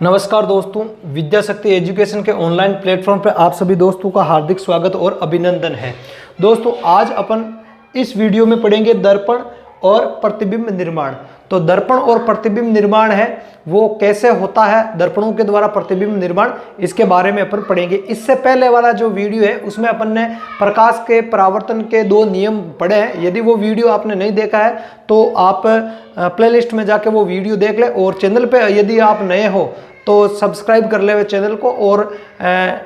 नमस्कार दोस्तों, विद्या शक्ति एजुकेशन के ऑनलाइन प्लेटफॉर्म पर आप सभी दोस्तों का हार्दिक स्वागत और अभिनंदन है। दोस्तों आज अपन इस वीडियो में पढ़ेंगे दर्पण और प्रतिबिंब निर्माण। तो दर्पण और प्रतिबिंब निर्माण है वो कैसे होता है, दर्पणों के द्वारा प्रतिबिंब निर्माण, इसके बारे में अपन पढ़ेंगे। इससे पहले वाला जो वीडियो है उसमें अपन ने प्रकाश के परावर्तन के 2 नियम पढ़े हैं। यदि वो वीडियो आपने नहीं देखा है तो आप प्लेलिस्ट में जाके वो वीडियो देख ले, और चैनल पे यदि आप नए हो तो सब्सक्राइब कर ले चैनल को और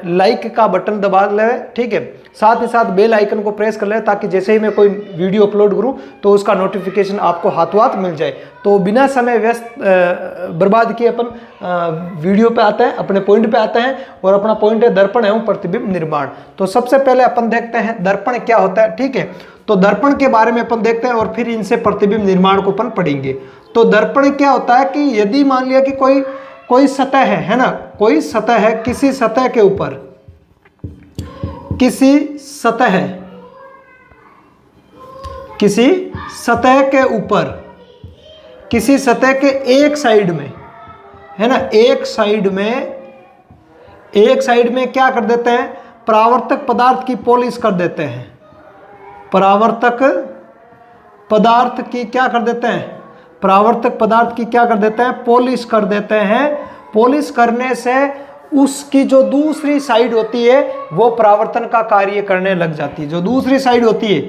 लाइक का बटन दबा ले, ठीक है। साथ ही साथ बेल आइकन को प्रेस कर ले ताकि जैसे ही मैं कोई वीडियो अपलोड करूं तो उसका नोटिफिकेशन आपको हाथों हाथ मिल जाए। तो बिना समय व्यस्त बर्बाद किए अपन वीडियो पे आते हैं, अपने पॉइंट पे आते हैं, और अपना पॉइंट है दर्पण एवं प्रतिबिंब निर्माण। तो सबसे पहले अपन देखते हैं दर्पण क्या होता है, ठीक है। तो दर्पण के बारे में अपन देखते हैं और फिर इनसे प्रतिबिंब निर्माण को अपन पढ़ेंगे। तो दर्पण क्या होता है कि यदि मान लिया कि कोई सतह है ना, कोई सतह है, किसी सतह के ऊपर, किसी सतह के ऊपर, किसी सतह के एक साइड में है ना, एक साइड में क्या कर देते हैं, परावर्तक पदार्थ की पॉलिश कर देते हैं। परावर्तक पदार्थ की क्या कर देते हैं, परावर्तक पदार्थ की क्या कर देते हैं, पॉलिश कर देते हैं। पॉलिश करने से उसकी जो दूसरी साइड होती है वो परावर्तन का कार्य करने लग जाती है। जो दूसरी साइड होती है,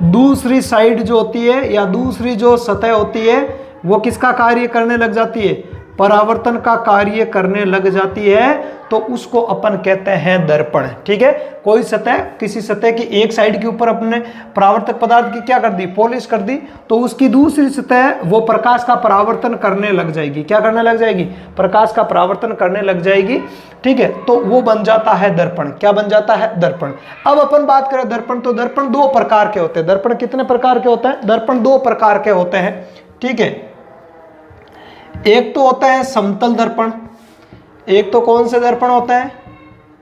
दूसरी साइड जो होती है या दूसरी जो सतह होती है वो किसका कार्य करने लग जाती है, परावर्तन का कार्य करने लग जाती है। तो उसको अपन कहते हैं दर्पण, ठीक है। कोई सतह, किसी सतह की एक साइड के ऊपर अपने परावर्तक पदार्थ की क्या कर दी, पॉलिश कर दी, तो उसकी दूसरी सतह वो प्रकाश का परावर्तन करने लग जाएगी। क्या करने लग जाएगी, प्रकाश का परावर्तन करने लग जाएगी, ठीक है। तो वो बन जाता है दर्पण। क्या बन जाता है, दर्पण। अब अपन बात करें दर्पण, तो दर्पण 2 प्रकार के होते हैं। दर्पण कितने प्रकार के होते हैं, दर्पण 2 प्रकार के होते हैं, ठीक है। एक तो होता है समतल दर्पण, एक तो कौन से दर्पण होता है,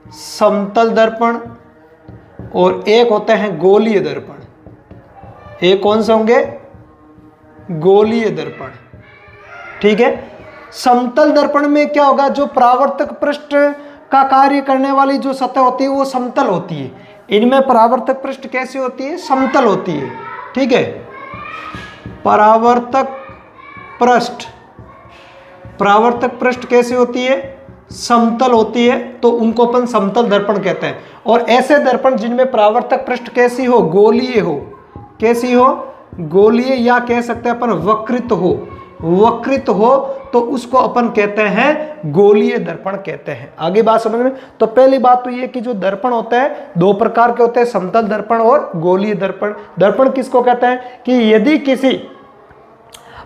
समतल दर्पण, और एक होते हैं गोलीय दर्पण। एक कौन से होंगे, गोलीय दर्पण, ठीक है। समतल दर्पण में क्या होगा, जो परावर्तक पृष्ठ का कार्य करने वाली जो सतह होती है वो समतल होती है। इनमें परावर्तक पृष्ठ कैसी होती है, समतल होती है, ठीक है। परावर्तक पृष्ठ कैसी होती है, समतल होती है, तो उनको अपन समतल दर्पण कहते हैं। और ऐसे दर्पण जिनमें परावर्तक पृष्ठ कैसी हो, गोलीय हो, कैसी हो, गोलीय, या कह सकते हैं अपन वक्रित हो, तो उसको अपन कहते हैं गोलीय दर्पण कहते हैं। आगे बात समझ में। तो पहली बात तो ये कि जो दर्पण होता है 2 प्रकार के होते हैं, समतल दर्पण और गोलीय दर्पण। दर्पण किसको कहते हैं कि यदि किसी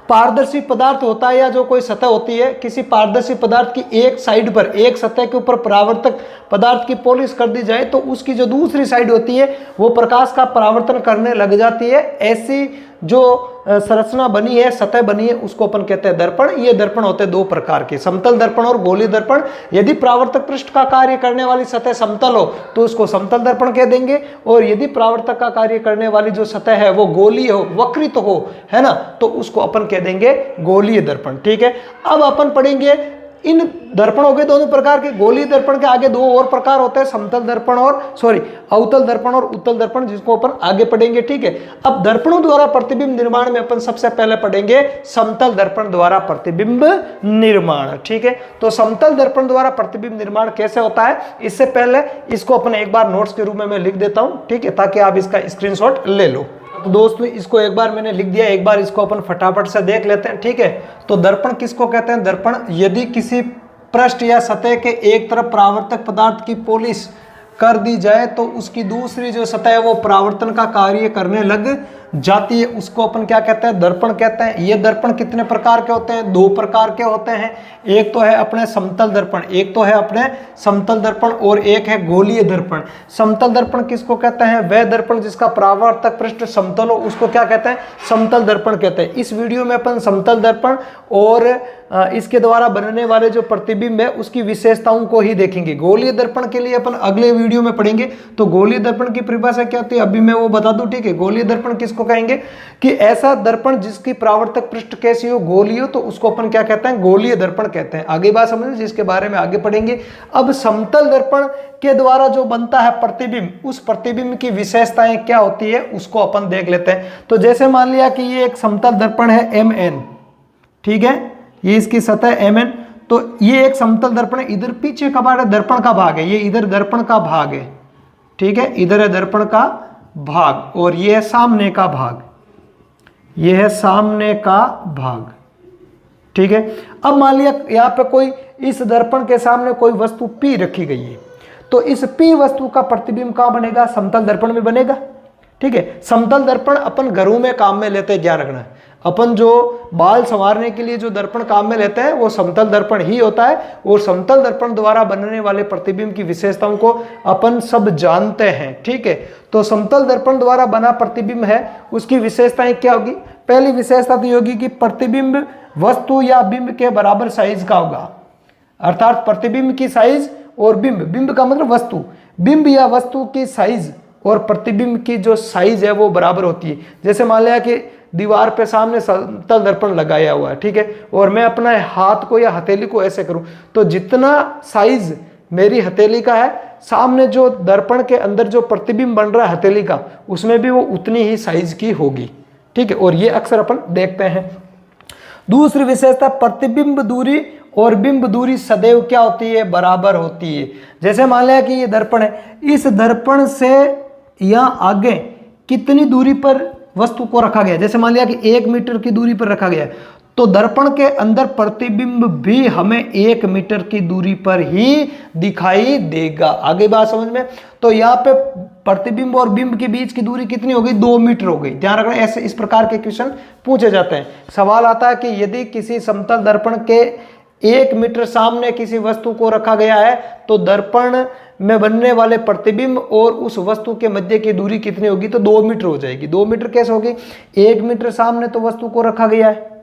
पारदर्शी पदार्थ होता है या जो कोई सतह होती है, किसी पारदर्शी पदार्थ की एक साइड पर, एक सतह के ऊपर परावर्तक पदार्थ की पॉलिश कर दी जाए तो उसकी जो दूसरी साइड होती है वो प्रकाश का परावर्तन करने लग जाती है। ऐसी जो संरचना बनी है, सतह बनी है, उसको अपन कहते हैं दर्पण। ये दर्पण होते हैं 2 प्रकार के, समतल दर्पण और गोलीय दर्पण। यदि परावर्तक पृष्ठ का कार्य करने वाली सतह समतल हो तो उसको समतल दर्पण कह देंगे, और यदि परावर्तक का कार्य करने वाली जो सतह है वो गोलीय हो, वक्रित हो, है ना, तो उसको अपन कह देंगे गोलीय दर्पण, ठीक है। अब अपन पढ़ेंगे इन दर्पणों के दोनों प्रकार के। गोलीय दर्पण के आगे 2 और प्रकार होते हैं, समतल दर्पण और अवतल दर्पण और उत्तल दर्पण, जिसको अपन आगे पढ़ेंगे, ठीक है। अब दर्पणों द्वारा प्रतिबिंब निर्माण में अपन सबसे पहले पढ़ेंगे समतल दर्पण द्वारा प्रतिबिंब निर्माण, ठीक है। तो समतल दर्पण द्वारा प्रतिबिंब निर्माण कैसे होता है, इससे पहले इसको अपन एक बार नोट्स के रूप में मैं लिख देता हूं, ठीक है, ताकि आप इसका स्क्रीनशॉट ले लो। तो दोस्तों इसको एक बार मैंने लिख दिया, एक बार इसको अपन फटाफट से देख लेते हैं, ठीक है। तो दर्पण किसको कहते हैं, दर्पण यदि किसी पृष्ठ या सतह के एक तरफ परावर्तक पदार्थ की पॉलिश कर दी जाए तो उसकी दूसरी जो सतह है वो परावर्तन का कार्य करने लग जाती है, उसको अपन क्या कहते हैं, दर्पण कहते हैं। ये दर्पण कितने प्रकार के होते हैं, 2 प्रकार के होते हैं। एक तो है अपने समतल दर्पण, और एक है गोलीय दर्पण। समतल दर्पण किसको कहते हैं, वह दर्पण जिसका परावर्तक पृष्ठ समतल हो, उसको क्या कहते हैं, समतल दर्पण कहते हैं। इस वीडियो में अपन समतल दर्पण और इसके द्वारा बनने वाले जो प्रतिबिंब है उसकी विशेषताओं को ही देखेंगे। गोलीय दर्पण के लिए अपन अगले वीडियो में पढ़ेंगे। तो गोलीय दर्पण की परिभाषा क्या होती है अभी मैं वो बता दूं, ठीक है। गोलीय दर्पण किसको किसको कहेंगे कि ऐसा दर्पण जिसकी परावर्तक पृष्ठ कैसी हो, गोलीय हो, तो उसको अपन क्या कहते हैं, गोलीय दर्पण कहते हैं। आगे बात समझ, जिसके बारे में आगे पढ़ेंगे। अब समतल दर्पण के द्वारा जो बनता है प्रतिबिंब, उस प्रतिबिंब की विशेषताएं क्या होती है उसको अपन देख लेते हैं। तो जैसे मान लिया कि ये एक समतल दर्पण है MN, ठीक है, ये इसकी सतह MN, तो ये एक समतल दर्पण है। इधर पीछे का भाग है, दर्पण का भाग है, ये इधर दर्पण का भाग है, ठीक है, इधर है दर्पण का भाग और ये है सामने का भाग, ये है सामने का भाग, ठीक है। अब मान लिया यहां पे कोई इस दर्पण के सामने कोई वस्तु P रखी गई है, तो इस P वस्तु का प्रतिबिंब कहां बनेगा, समतल दर्पण में बनेगा, ठीक है। समतल दर्पण अपन घरों में काम में लेते हैं, ध्यान रखना है। अपन जो बाल संवारने के लिए जो दर्पण काम में लेते हैं वो समतल दर्पण ही होता है, और समतल दर्पण द्वारा बनने वाले प्रतिबिंब की विशेषताओं को अपन सब जानते हैं, ठीक है। तो समतल दर्पण द्वारा बना प्रतिबिंब है, उसकी विशेषताएं क्या होगी। पहली विशेषता तो होगी कि प्रतिबिंब वस्तु या बिंब के बराबर साइज का होगा, अर्थात प्रतिबिंब की साइज और बिंब, बिंब का मतलब वस्तु, बिंब या वस्तु की साइज और प्रतिबिंब की जो साइज है वो बराबर होती है। जैसे मान लिया कि दीवार पे सामने समतल दर्पण लगाया हुआ है, ठीक है, और मैं अपना हाथ को या हथेली को ऐसे करूं, तो जितना साइज मेरी हथेली का है, सामने जो दर्पण के अंदर जो प्रतिबिंब बन रहा है हथेली का, उसमें भी वो उतनी ही साइज की होगी, ठीक है। और ये अक्सर अपन देखते हैं। दूसरी विशेषता, प्रतिबिंब दूरी और बिंब दूरी सदैव क्या होती है, बराबर होती है। जैसे मान लिया कि ये दर्पण है, इस दर्पण से यहाँ आगे कितनी दूरी पर वस्तु को रखा गया, जैसे मान लिया कि 1 मीटर की दूरी पर रखा गया है, तो दर्पण के अंदर प्रतिबिंब भी हमें 1 मीटर की दूरी पर ही दिखाई देगा। आगे बात समझ में। तो यहाँ पे प्रतिबिंब और बिंब के बीच की दूरी कितनी हो गई, 2 मीटर हो गई। ध्यान रखना, ऐसे इस प्रकार के क्वेश्चन पूछे जाते हैं। सवाल आता है कि यदि किसी समतल दर्पण के 1 मीटर सामने किसी वस्तु को रखा गया है, तो दर्पण में बनने वाले प्रतिबिंब और उस वस्तु के मध्य की दूरी कितनी होगी, तो 2 मीटर हो जाएगी। 2 मीटर कैसे होगी, 1 मीटर सामने तो वस्तु को रखा गया है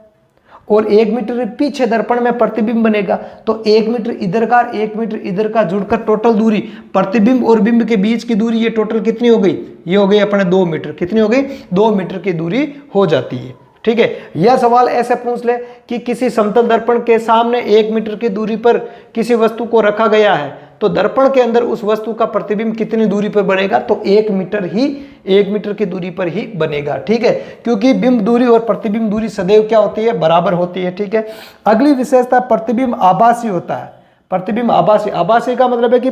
और 1 मीटर पीछे दर्पण में प्रतिबिंब बनेगा, तो 1 मीटर इधर का 1 मीटर इधर का जुड़कर टोटल दूरी, प्रतिबिंब और बिंब के बीच की दूरी, ये टोटल कितनी हो गई, ये हो गई अपने 2 मीटर। कितनी हो गई, 2 मीटर की दूरी हो जाती है, ठीक है। यह सवाल ऐसे पूछ ले कि किसी समतल दर्पण के सामने 1 मीटर की दूरी पर किसी वस्तु को रखा गया है, तो दर्पण के अंदर उस वस्तु का प्रतिबिंब कितनी दूरी पर बनेगा, तो 1 मीटर की दूरी पर ही बनेगा, ठीक है। क्योंकि बिंब दूरी और प्रतिबिंब दूरी सदैव क्या होती है, बराबर होती है, ठीक है। अगली विशेषता, प्रतिबिंब आभासी होता है। प्रतिबिंब आभासी, आभासी का मतलब है कि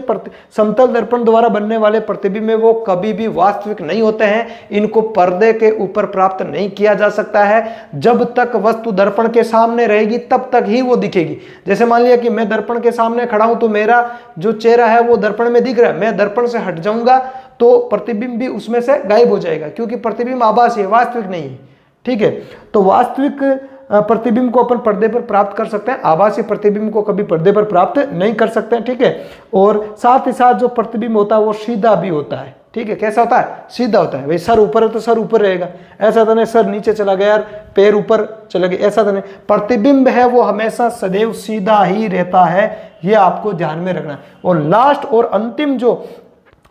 समतल दर्पण द्वारा बनने वाले प्रतिबिंब में वो कभी भी वास्तविक नहीं होते हैं, इनको पर्दे के ऊपर प्राप्त नहीं किया जा सकता है। जब तक वस्तु दर्पण के सामने रहेगी तब तक ही वो दिखेगी। जैसे मान लिया कि मैं दर्पण के सामने खड़ा हूं, तो मेरा जो चेहरा है वो दर्पण में दिख रहा है, मैं दर्पण से हट जाऊंगा तो प्रतिबिंब भी उसमें से गायब हो जाएगा, क्योंकि प्रतिबिंब आभासी है, वास्तविक नहीं है, ठीक है। तो वास्तविक प्रतिबिंब को अपन पर्दे पर प्राप्त कर सकते हैं, आभासी प्रतिबिंब को कभी पर्दे पर प्राप्त नहीं कर सकते हैं, ठीक है। और साथ ही साथ जो प्रतिबिंब होता है वो सीधा भी होता है, ठीक है। कैसा होता है, सीधा होता है। भाई सर ऊपर है तो सर ऊपर रहेगा, ऐसा तो नहीं सर नीचे चला गया यार पैर ऊपर चला गया, ऐसा तो नहीं। प्रतिबिंब है वो हमेशा सदैव सीधा ही रहता है, ये आपको ध्यान में रखना है। और लास्ट और अंतिम जो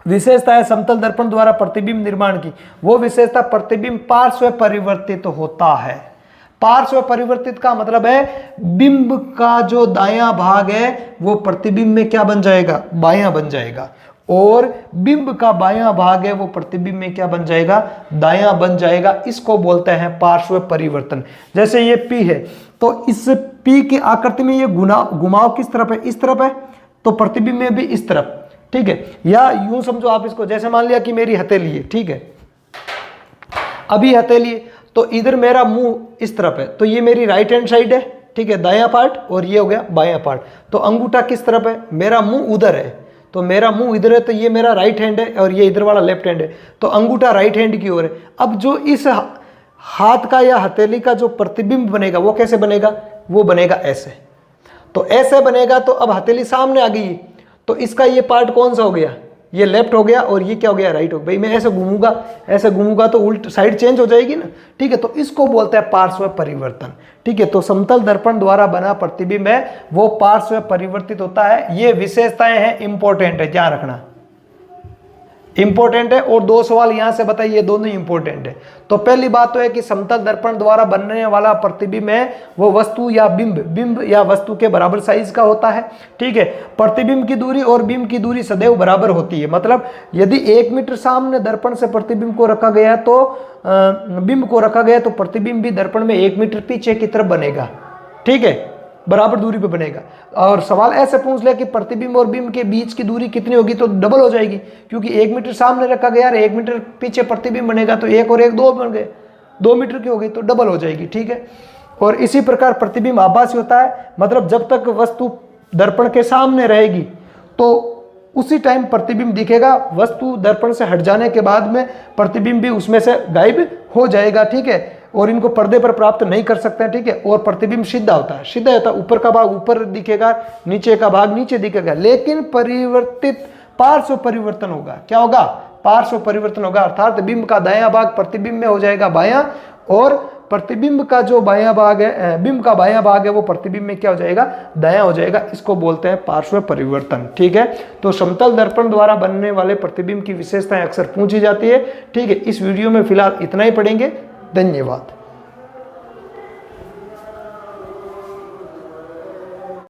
विशेषता है समतल दर्पण द्वारा प्रतिबिंब निर्माण की, वो विशेषता प्रतिबिंब पार्श्व परिवर्तित होता है। पार्श्व परिवर्तित का मतलब है बिंब का जो दायां भाग है वो प्रतिबिंब में क्या बन जाएगा, बायां बन जाएगा, और बिंब का बायां भाग है वो प्रतिबिंब में क्या बन जाएगा, दायां बन जाएगा। इसको बोलते हैं पार्श्व परिवर्तन। जैसे ये P है, तो इस P की आकृति में ये घुमाव किस तरफ है, इस तरफ है, तो प्रतिबिंब में भी इस तरफ, ठीक है। या यूं समझो आप इसको, जैसे मान लिया कि मेरी हथेली है, ठीक है, अभी हथेली, तो इधर मेरा मुंह इस तरफ है, तो ये मेरी राइट हैंड साइड है, ठीक है, दायां पार्ट, और ये हो गया बायां पार्ट। तो अंगूठा किस तरफ है, मेरा मुंह उधर है, तो मेरा मुंह इधर है, तो ये मेरा राइट हैंड है और ये इधर वाला लेफ्ट हैंड है, तो अंगूठा राइट हैंड की ओर है। अब जो इस हाथ का या हथेली का जो प्रतिबिंब बनेगा वो कैसे बनेगा, वो बनेगा ऐसे। तो ऐसे बनेगा, तो अब हथेली सामने आ गई, तो इसका ये पार्ट कौन सा हो गया, ये लेफ्ट हो गया, और ये क्या हो गया, राइट हो गया। भाई मैं ऐसे घूमूंगा तो उल्ट साइड चेंज हो जाएगी ना, ठीक है। तो इसको बोलते हैं पार्श्व परिवर्तन, ठीक है। तो समतल दर्पण द्वारा बना प्रतिबिंब है वो पार्श्व परिवर्तित होता है। ये विशेषताएं हैं, इंपॉर्टेंट है, ध्यान रखना। इंपॉर्टेंट है। और 2 सवाल यहां से बताइए, ये दोनों इंपॉर्टेंट है। तो पहली बात तो है कि समतल दर्पण द्वारा बनने वाला प्रतिबिंब है वो वस्तु या बिंब या वस्तु के बराबर साइज का होता है। ठीक है, प्रतिबिंब की दूरी और बिंब की दूरी सदैव बराबर होती है। मतलब यदि 1 मीटर सामने दर्पण से प्रतिबिंब को रखा गया तो बिंब को रखा गया तो प्रतिबिंब भी दर्पण में 1 मीटर पीछे की तरफ बनेगा। ठीक है, बराबर दूरी पे बनेगा। और सवाल ऐसे पूछ ले कि प्रतिबिंब और बिंब के बीच की दूरी कितनी होगी, तो डबल हो जाएगी, क्योंकि 1 मीटर सामने रखा गया और 1 मीटर पीछे प्रतिबिंब बनेगा, तो 1 और 1 2 बन गए, 2 मीटर की हो गई, तो डबल हो जाएगी। ठीक है, और इसी प्रकार प्रतिबिंब आभासी होता है, मतलब जब तक वस्तु दर्पण के सामने रहेगी तो उसी टाइम प्रतिबिंब दिखेगा, वस्तु दर्पण से हट जाने के बाद में प्रतिबिंब भी उसमें से गायब हो जाएगा। ठीक है, और इनको पर्दे पर प्राप्त नहीं कर सकते हैं। ठीक है, और प्रतिबिंब सीधा होता है, सीधा होता है, ऊपर का भाग ऊपर दिखेगा, नीचे का भाग नीचे दिखेगा, लेकिन परिवर्तित पार्श्व परिवर्तन होगा। क्या होगा? पार्श्व परिवर्तन होगा, अर्थात बिंब का दायां भाग प्रतिबिंब में हो जाएगा बायां, और प्रतिबिंब का जो बायां भाग है, बिंब का बायां भाग है वो प्रतिबिंब में क्या हो जाएगा? दायां हो जाएगा। इसको बोलते हैं पार्श्व परिवर्तन। ठीक है, तो समतल दर्पण द्वारा बनने वाले प्रतिबिंब की विशेषताएं अक्सर पूछी जाती है। ठीक है, इस वीडियो में फिलहाल इतना ही पढ़ेंगे। धन्यवाद।